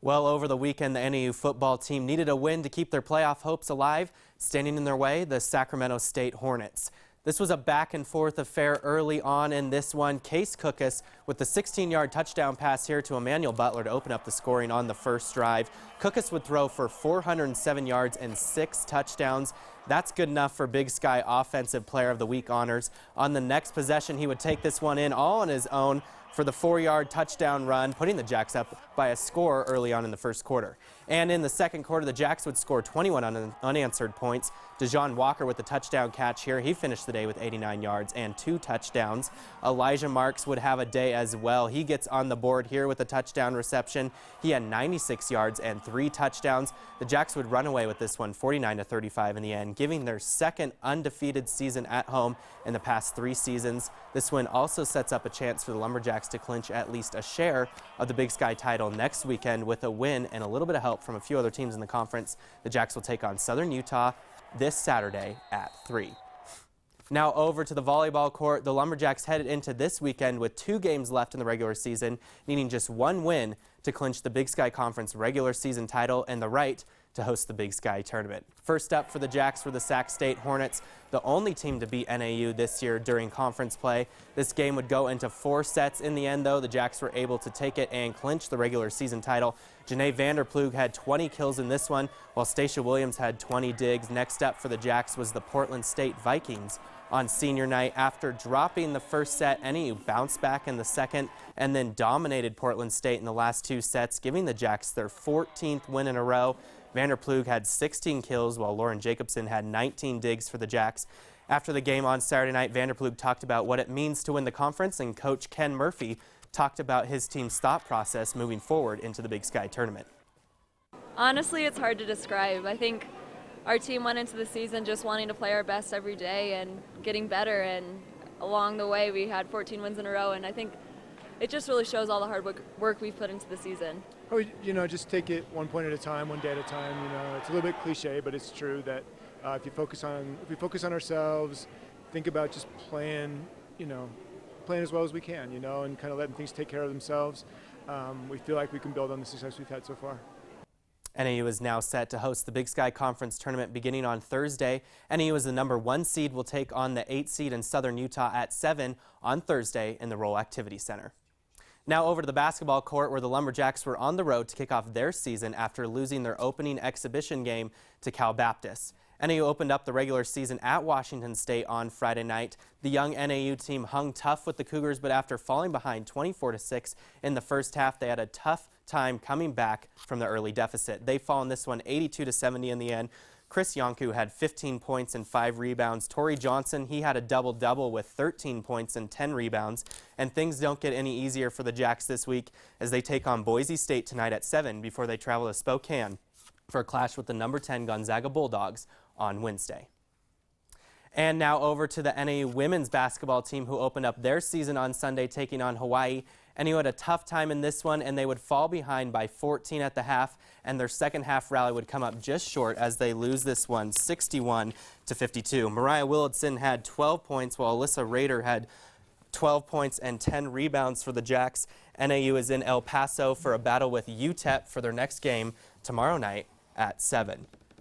Well, over the weekend, the NAU football team needed a win to keep their playoff hopes alive. Standing in their way, the Sacramento State Hornets. This was a back-and-forth affair early on in this one. Case Cookus with the 16-yard touchdown pass here to Emmanuel Butler to open up the scoring on the first drive. Cookus would throw for 407 yards and 6 touchdowns. That's good enough for Big Sky Offensive Player of the Week honors. On the next possession, he would take this one in all on his own for the 4-yard touchdown run, putting the Jacks up by a score early on in the first quarter. And in the second quarter, the Jacks would score 21 unanswered points. Dejzon Walker with the touchdown catch here. He finished the day with 89 yards and 2 touchdowns. Elijah Marks would have a day as well. He gets on the board here with a touchdown reception. He had 96 yards and 3 touchdowns. The Jacks would run away with this one 49-35 in the end, giving their second undefeated season at home in the past 3 seasons. This win also sets up a chance for the Lumberjacks to clinch at least a share of the Big Sky title next weekend with a win and a little bit of help from a few other teams in the conference. The Jacks will take on Southern Utah this Saturday at 3. Now over to the volleyball court. The Lumberjacks headed into this weekend with 2 games left in the regular season, needing just 1 win to clinch the Big Sky Conference regular season title and the right to host the Big Sky tournament. First up for the Jacks were the Sac State Hornets, the only team to beat NAU this year during conference play. This game would go into 4 sets. In the end, though, the Jacks were able to take it and clinch the regular season title. Janae Vander Ploeg had 20 kills in this one, while Stacia Williams had 20 digs. Next up for the Jacks was the Portland State Vikings. On senior night, after dropping the first set, NAU bounced back in the second and then dominated Portland State in the last 2 sets, giving the Jacks their 14th win in a row. Vander Ploeg had 16 kills, while Lauren Jacobson had 19 digs for the Jacks. After the game on Saturday night, Vander Ploeg talked about what it means to win the conference, and Coach Ken Murphy talked about his team's thought process moving forward into the Big Sky tournament. Honestly, it's hard to describe. I think our team went into the season just wanting to play our best every day and getting better, and along the way we had 14 wins in a row, and I think it just really shows all the hard work we've put into the season. Oh, just take it one point at a time, one day at a time. It's a little bit cliche, but it's true that if we focus on ourselves, think about just playing as well as we can, and kind of letting things take care of themselves. We feel like we can build on the success we've had so far. NAU is now set to host the Big Sky Conference tournament beginning on Thursday. NAU is the number 1 seed, will take on the 8 seed in Southern Utah at 7 on Thursday in the Roll Activity Center. Now over to the basketball court, where the Lumberjacks were on the road to kick off their season after losing their opening exhibition game to Cal Baptist. NAU opened up the regular season at Washington State on Friday night. The young NAU team hung tough with the Cougars, but after falling behind 24-6 in the first half, they had a tough time coming back from the early deficit. They fall in this one 82-70 in the end. Chris Yonku had 15 points and 5 rebounds. Tori Johnson, he had a double-double with 13 points and 10 rebounds. And things don't get any easier for the Jacks this week as they take on Boise State tonight at 7 before they travel to Spokane for a clash with the number 10 Gonzaga Bulldogs on Wednesday. And now over to the NAU women's basketball team, who opened up their season on Sunday taking on Hawaii. NAU had a tough time in this one, and they would fall behind by 14 at the half, and their second half rally would come up just short as they lose this one 61-52. Mariah Willardson had 12 points, while Alyssa Rader had 12 points and 10 rebounds for the Jacks. NAU is in El Paso for a battle with UTEP for their next game tomorrow night at 7.